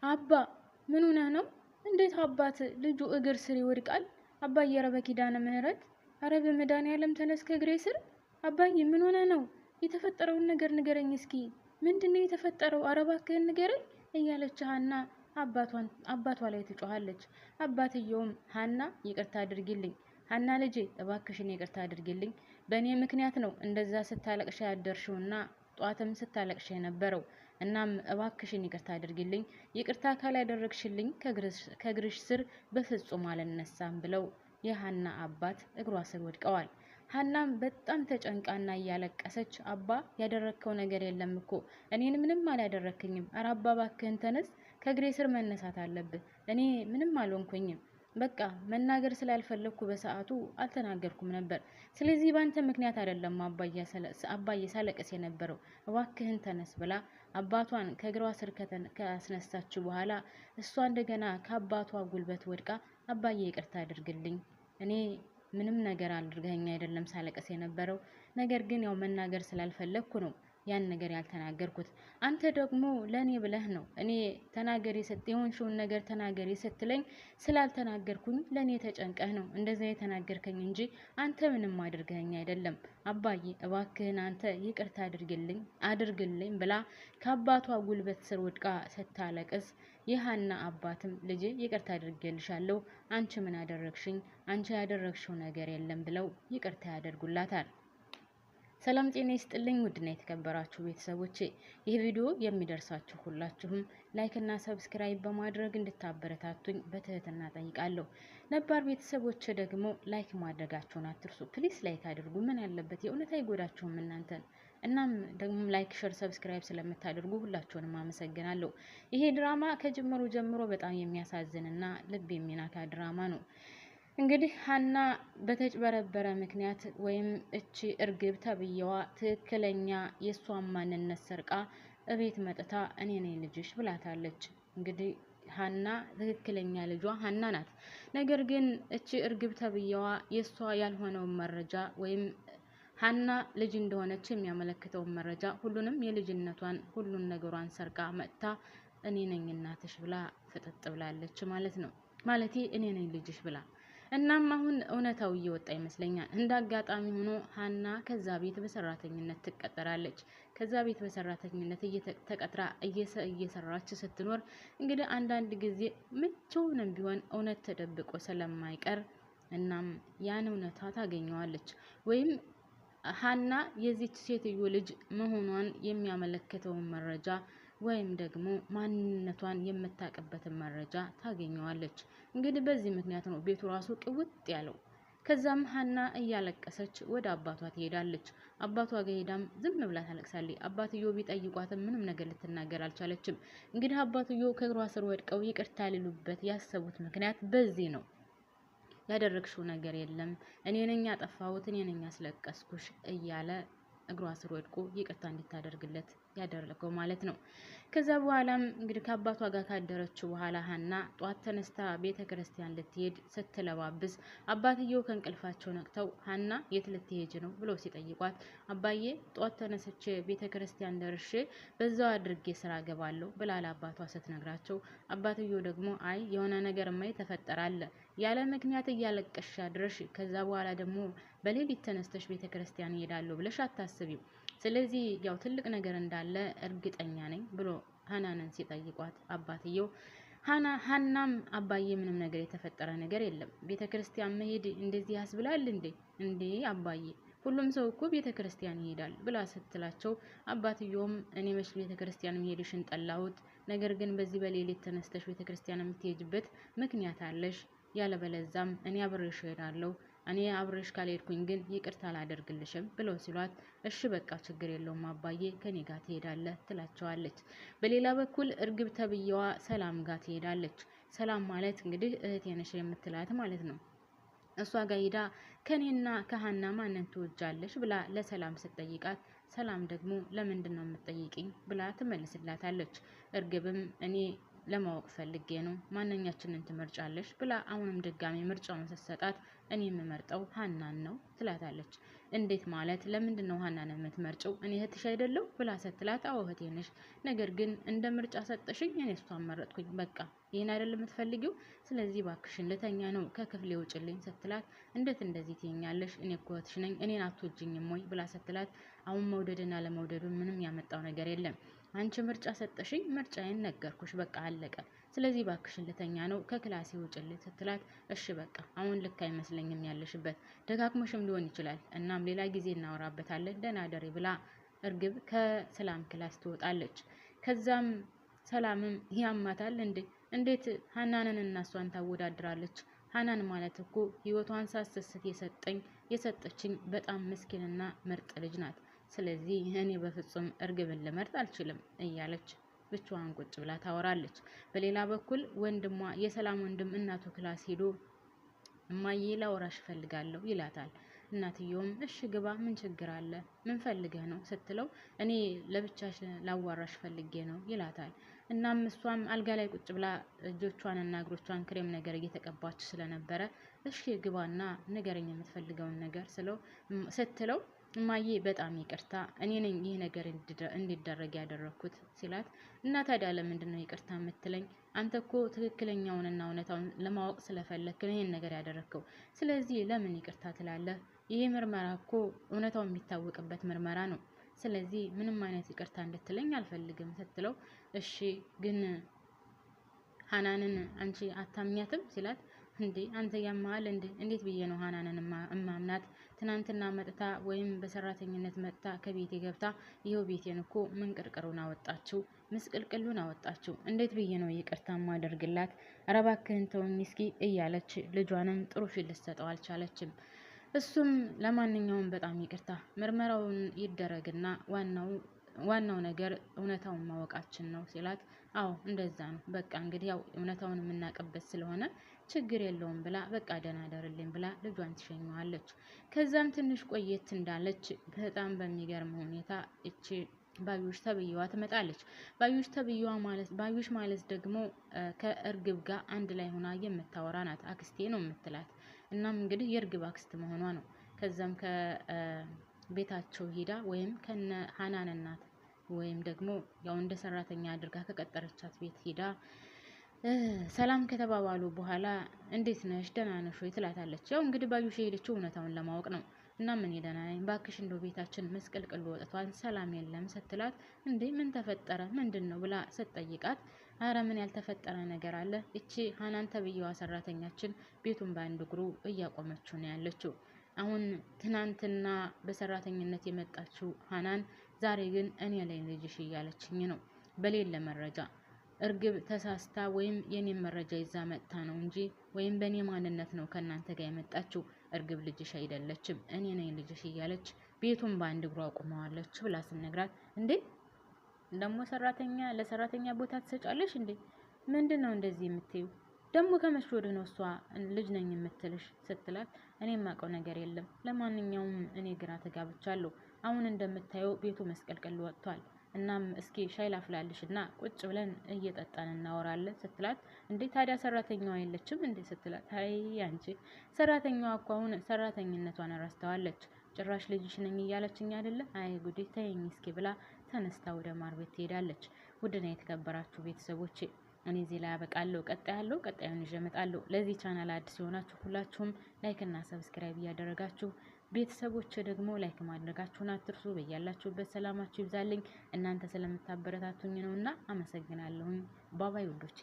አባ ምን ሆነ ነው? እንዴት አባት ልጁ እግር ስር ይወድቃል? አባዬ ኧረ በኪዳነ ምህረት ኧረ በመድኃኒዓለም ተነስ ከእግሬ ስር። አባዬ ምን ሆነ ነው? የተፈጠረውን ነገር ንገረኝ እስኪ። ምንድነው የተፈጠረው? ኧረ እባክህን ንገረኝ እያለች ሀና አባቷ ላይ ትጮኻለች። አባትየውም ሀና ይቅርታ አድርጊልኝ፣ ሀና ልጄ እባክሽን ይቅርታ አድርጊልኝ። በእኔ ምክንያት ነው እንደዛ ስታለቅሻ ያደርሽውና ጧትም ስታለቅሽ የነበረው። እናም እባክሽን ይቅርታ አድርጊልኝ። ይቅርታ ካላደረግሽልኝ ከእግርሽ ስር በፍጹም አልነሳም ብለው የሀና አባት እግሯ ስር ወድቀዋል። ሀናም በጣም ተጨንቃና እያለቀሰች አባ ያደረግከው ነገር የለም እኮ እኔን ምንም አላደረክኝም። ኧረ አባ እባክህን ተነስ፣ ከእግሬ ስር መነሳት አለብህ። እኔ ምንም አልሆንኩኝም። በቃ መናገር ስላልፈለግኩ በሰዓቱ አልተናገርኩም ነበር። ስለዚህ ባንተ ምክንያት አይደለም አባዬ ሳለቅስ የነበረው። እባክህን ተነስ ብላ አባቷን ከእግሯ ስር ካስነሳችው በኋላ እሷ እንደገና ከአባቷ ጉልበት ወድቃ አባዬ ይቅርታ አድርግልኝ፣ እኔ ምንም ነገር አድርገኸኝ አይደለም ሳለቅስ የነበረው፣ ነገር ግን ያው መናገር ስላልፈለግኩ ነው ያን ነገር ያልተናገርኩት። አንተ ደግሞ ለእኔ ብለህ ነው እኔ ተናገሪ የሆንሽውን ነገር ተናገሪ ስትለኝ ስላልተናገርኩኝ ለእኔ ተጨንቀህ ነው እንደዛ የተናገርከኝ እንጂ አንተ ምንም አድርገኸኝ አይደለም። አባዬ እባክህን አንተ ይቅርታ አድርግልኝ ብላ ከአባቷ ጉልበት ስር ወድቃ ስታለቅስ የሀና አባትም ልጄ ይቅርታ አድርጌልሻለሁ፣ አንቺ ምን አደረግሽኝ? አንቺ ያደረግሽው ነገር የለም ብለው ይቅርታ ያደርጉላታል። ሰላም ጤና ይስጥልኝ ውድና የተከበራችሁ ቤተሰቦቼ፣ ይህ ቪዲዮ የሚደርሳችሁ ሁላችሁም ላይክ እና ሰብስክራይብ በማድረግ እንድታበረታቱኝ በትህትና ጠይቃለሁ። ነባር ቤተሰቦች ደግሞ ላይክ ማድረጋችሁን አትርሱ። ፕሊስ ላይክ አድርጉ። ምን ያለበት የእውነት አይጎዳችሁም እናንተን። እናም ደግሞ ላይክ፣ ሸር፣ ሰብስክራይብ ስለምታደርጉ ሁላችሁንም አመሰግናለሁ። ይሄ ድራማ ከጅምሩ ጀምሮ በጣም የሚያሳዝንና ልብ የሚነካ ድራማ ነው። እንግዲህ ሀና በተጭበረበረ ምክንያት ወይም እቺ እርግብ ተብዬዋ ትክክለኛ የእሷን ማንነት ሰርቃ እቤት መጥታ እኔ ነኝ ልጅሽ ብላታለች። እንግዲህ ሀና ትክክለኛ ልጇ ሀና ናት። ነገር ግን እቺ እርግብ ተብዬዋ የእሷ ያልሆነውን መረጃ ወይም ሀና ልጅ እንደሆነች የሚያመለክተውን መረጃ ሁሉንም የልጅነቷን ሁሉን ነገሯን ሰርቃ መጥታ እኔ ነኝ እናትሽ ብላ ፍጥጥ ብላለች ማለት ነው። ማለቴ እኔ ነኝ ልጅሽ ብላ። እናም አሁን እውነታው እየወጣ ይመስለኛል። እንደ አጋጣሚ ሆኖ ሀና ከዛ ቤት በሰራተኝነት ትቀጠራለች። ከዛ ቤት በሰራተኝነት ተቀጥራ እየሰራች ስትኖር እንግዲህ አንዳንድ ጊዜ ምንቸውንም ቢሆን እውነት ተደብቆ ስለማይቀር እናም ያን እውነታ ታገኘዋለች። ወይም ሀና የዚች ሴትዮ ልጅ መሆኗን የሚያመለክተውን መረጃ ወይም ደግሞ ማንነቷን የምታውቅበትን መረጃ ታገኘዋለች። እንግዲህ በዚህ ምክንያት ነው ቤቱ ራሱ ቅውጥ ያለው። ከዛም ሀና እያለቀሰች ወደ አባቷ ትሄዳለች። አባቷ ጋር ሄዳም ዝም ብላ ታለቅሳለች። አባትዮ ቢጠይቋትም ምንም ነገር ልትናገር አልቻለችም። እንግዲህ አባትዮ ከእግሯ ስር ወድቀው ይቅርታ ሊሉበት ያሰቡት ምክንያት በዚህ ነው። ያደረግሽው ነገር የለም፣ እኔ ነኝ ያጠፋሁት፣ እኔ ነኝ ያስለቀስኩሽ እያለ እግሯ ስር ወድቆ ይቅርታ እንድታደርግለት ያደረገው ማለት ነው። ከዛ በኋላም እንግዲህ ከአባቷ ጋር ካደረችው በኋላ ሀና ጧት ተነስታ ቤተ ክርስቲያን ልትሄድ ስትለባብስ አባትየው ከእንቅልፋቸው ነቅተው ሀና የት ልትሄጅ ነው ብለው ሲጠይቋት አባዬ ጧት ተነስቼ ቤተ ክርስቲያን ደርሼ በዛው አድርጌ ስራ ገባለሁ ብላ ለአባቷ ስትነግራቸው አባትየው ደግሞ አይ የሆነ ነገርማ የተፈጠረ አለ፣ ያለ ምክንያት እያለቀሽ አድረሽ ከዛ በኋላ ደግሞ በሌሊት ተነስተሽ ቤተ ክርስቲያን እሄዳለሁ ብለሽ አታስቢም። ስለዚህ ያው ትልቅ ነገር እንዳለ እርግጠኛ ነኝ ብሎ ሀናንን ሲጠይቋት አባትየው ሀናም አባዬ ምንም ነገር የተፈጠረ ነገር የለም፣ ቤተ ክርስቲያን መሄድ እንደዚህ ያስብላል እንዴ አባዬ ሁሉም ሰው እኮ ቤተ ክርስቲያን ይሄዳል ብላ ስትላቸው አባትየውም እኔ መች ቤተ ክርስቲያን መሄድሽን ጠላሁት፣ ነገር ግን በዚህ በሌሊት ተነስተሽ ቤተ ክርስቲያን የምትሄጅበት ምክንያት አለሽ፣ ያለበለዛም እኔ አብሬሽ እሄዳለሁ፣ እኔ አብሬሽ ካልሄድኩኝ ግን ይቅርታ አላደርግልሽም ብለው ሲሏት እሺ በቃ ችግር የለውም አባዬ ከኔ ጋር ትሄዳለህ ትላቸዋለች። በሌላ በኩል እርግብ ተብዬዋ ሰላም ጋር ትሄዳለች። ሰላም ማለት እንግዲህ እህቴ ነሽ የምትላት ማለት ነው። እሷ ጋር ሄዳ ከኔና ከሀና ማንን ትወጃለሽ ብላ ለሰላም ስትጠይቃት ሰላም ደግሞ ለምንድን ነው የምትጠይቂኝ ብላ ትመልስላታለች። እርግብም እኔ ለማወቅ ፈልጌ ነው ማንኛችንን ትመርጫለሽ ብላ አሁንም ድጋሚ ምርጫውን ስትሰጣት እኔ የምመርጠው ሀናን ነው ትላታለች። እንዴት ማለት ለምንድን ነው ሀናን የምትመርጭው? እኔ እህትሽ አይደለሁ ብላ ስትላት አዎ እህቴ ነሽ፣ ነገር ግን እንደ ምርጫ ሰጠሽኝ እኔ እሷን መረጥኩኝ። በቃ ይህን አይደለም የምትፈልጊው? ስለዚህ ባክሽን ልተኛ ነው ከክፍሌ ውጭልኝ ስትላት እንዴት እንደዚህ ትይኛለሽ? እኔ እኮ እህትሽ ነኝ፣ እኔን አትወጂኝም ወይ ብላ ስትላት አሁን መውደድና ለመውደዱን ምንም ያመጣው ነገር የለም። አንቺ ምርጫ ሰጠሽኝ፣ ምርጫዬን ነገርኩሽ፣ በቃ አለቀ። ስለዚህ ባክሽን ልተኛ ነው ከክላሴ ውጭልኝ ስትላት እሺ በቃ አሁን ልክ አይመስለኝም ያለሽበት፣ ደጋግሞሽም ሊሆን ይችላል። እናም ሌላ ጊዜ እናወራበታለን፣ ደህና ደሪ ብላ እርግብ ከሰላም ክላስ ትወጣለች። ከዛም ሰላምም ያማታል እንዴ እንዴት ሀናንን እና እሷን ታወዳድራለች? ሀናን ማለት እኮ ህይወቷን ሳትሰስት የሰጠችኝ በጣም ምስኪንና ምርጥ ልጅ ናት። ስለዚህ እኔ በፍጹም እርግብን ልመርጥ አልችልም እያለች ብቻዋን ቁጭ ብላ ታወራለች። በሌላ በኩል ወንድሟ የሰላም ወንድም እናቱ ክላስ ሄዶ እማዬ ላወራሽ እፈልጋለሁ ይላታል። እናትየውም እሺ ግባ፣ ምን ችግር አለ? ምን ፈልገህ ነው ስትለው እኔ ለብቻሽ ላዋራሽ ፈልጌ ነው ይላታል። እናም እሷም አልጋ ላይ ቁጭ ብላ እጆቿንና እግሮቿን ክሬም ነገር እየተቀባች ስለነበረ እሺ ግባና ንገረኝ የምትፈልገውን ነገር ስትለው እማዬ በጣም ይቅርታ እኔ ነኝ ይህ ነገር እንዲደረግ ያደረኩት ሲላት፣ እና ታዲያ ለምንድን ነው ይቅርታ የምትለኝ? አንተ እኮ ትክክለኛውንና እውነታውን ለማወቅ ስለፈለክ ነው ይህን ነገር ያደረግከው። ስለዚህ ለምን ይቅርታ ትላለህ? ይህ ምርመራ እኮ እውነታው የሚታወቅበት ምርመራ ነው። ስለዚህ ምንም አይነት ይቅርታ እንድትለኝ አልፈልግም ስትለው፣ እሺ ግን ሀናንን አንቺ አታምኛትም ሲላት፣ እንዴ አንተ ያማል እንዴ? እንዴት ብዬ ነው ሀናንን እማምናት? ትናንትና መጥታ ወይም በሰራተኝነት መጥታ ከቤቴ ገብታ ይኸው ቤቴን እኮ ምንቅርቅሩን አወጣችው፣ ምስቅልቅሉን አወጣችው። እንዴት ብዬ ነው ይቅርታ ማደርግላት? ኧረ እባክህን ተውኝ እስኪ እያለች ልጇንም ጥሩ ፊት ልትሰጠው አልቻለችም። እሱም ለማንኛውም በጣም ይቅርታ ምርመራውን ይደረግና ዋናው ነገር እውነታውን ማወቃችን ነው ሲላት፣ አዎ እንደዛ ነው፣ በቃ እንግዲህ ያው እውነታውን የምናውቅበት ስለሆነ ችግር የለውም ብላ በቃ ደህና ደርልኝ ብላ ልጇን ትሸኘዋለች። ከዛም ትንሽ ቆየት እንዳለች በጣም በሚገርም ሁኔታ እቺ ባዩሽ ተብዬዋ ትመጣለች። ባዩሽ ማለት ደግሞ ከእርግብ ጋር አንድ ላይ ሆና የምታወራ ናት። አክስቴ ነው የምትላት። እናም እንግዲህ የእርግብ አክስት መሆኗ ነው። ከዛም ከቤታቸው ሄዳ ወይም ከነ ሀናን እናት ወይም ደግሞ ያው እንደ ሰራተኛ አድርጋ ከቀጠረቻት ቤት ሄዳ ሰላም ከተባባሉ በኋላ እንዴት ነሽ ደህና ነሽ ወይ ትላታለች። ያው እንግዲህ ባዩሽ የሄደችው እውነታውን ለማወቅ ነው። እና ምን ደህና ነኝ ባክሽ፣ እንደው ቤታችን መስቀልቅል ወጥቷል፣ ሰላም የለም ስትላት፣ እንዴ ምን ተፈጠረ ምንድን ነው ብላ ስትጠይቃት፣ አረ ምን ያልተፈጠረ ነገር አለ? እቺ ሀናን ተብዬዋ ሰራተኛችን ቤቱን በአንድ እግሩ እያቆመችው ነው ያለችው። አሁን ትናንትና በሰራተኝነት የመጣችው ሀናን ዛሬ ግን እኔ ላይ ልጅሽ እያለችኝ ነው በሌለ መረጃ። እርግብ ተሳስታ ወይም የኔን መረጃ ይዛ መጥታ ነው እንጂ ወይም በእኔ ማንነት ነው ከእናንተ ጋር የመጣችው። እርግብ ልጅሽ አይደለችም፣ እኔ ነኝ ልጅሽ እያለች ቤቱን በአንድ እግሩ አቁመዋለች ብላ ስነግራት፣ እንዴ ደግሞ ለሰራተኛ ቦታ ትሰጫለሽ እንዴ? ምንድን ነው እንደዚህ የምትዩ? ደግሞ ከመቼ ወዲህ ነው እሷ ልጅ ነኝ የምትልሽ ስትላት፣ እኔ የማውቀው ነገር የለም። ለማንኛውም እኔ ግራ ተጋብቻለሁ። አሁን እንደምታየው ቤቱ መስቀልቅል ወጥቷል። እናም እስኪ ሻይ ላፍላልሽ እና ቁጭ ብለን እየጠጣን እናወራለን ስትላት፣ እንዴ ታዲያ ሰራተኛዋ የለችም እንዴ ስትላት፣ አይ አንቺ ሰራተኛዋ እኮ አሁን ሰራተኝነቷን ረስተዋለች። ጭራሽ ልጅሽ ነኝ እያለችኝ አይደለ? አይ ጉዴ ተይኝ እስኪ ብላ ተነስታ ወደ ማር ቤት ትሄዳለች። ውድና የተከበራችሁ ቤተሰቦቼ እኔ እዚህ ላይ አበቃለሁ። ቀጣዩን ይዤ እመጣለሁ። ለዚህ ቻናል አዲስ የሆናችሁ ሁላችሁም ላይክ እና ሰብስክራይብ እያደረጋችሁ ቤተሰቦች ደግሞ ላይክ ማድረጋችሁን አትርሱ። በያላችሁበት ሰላማችሁ ይብዛልኝ። እናንተ ስለምታበረታቱኝ ነውና አመሰግናለሁኝ። ባባይ ውዶቼ።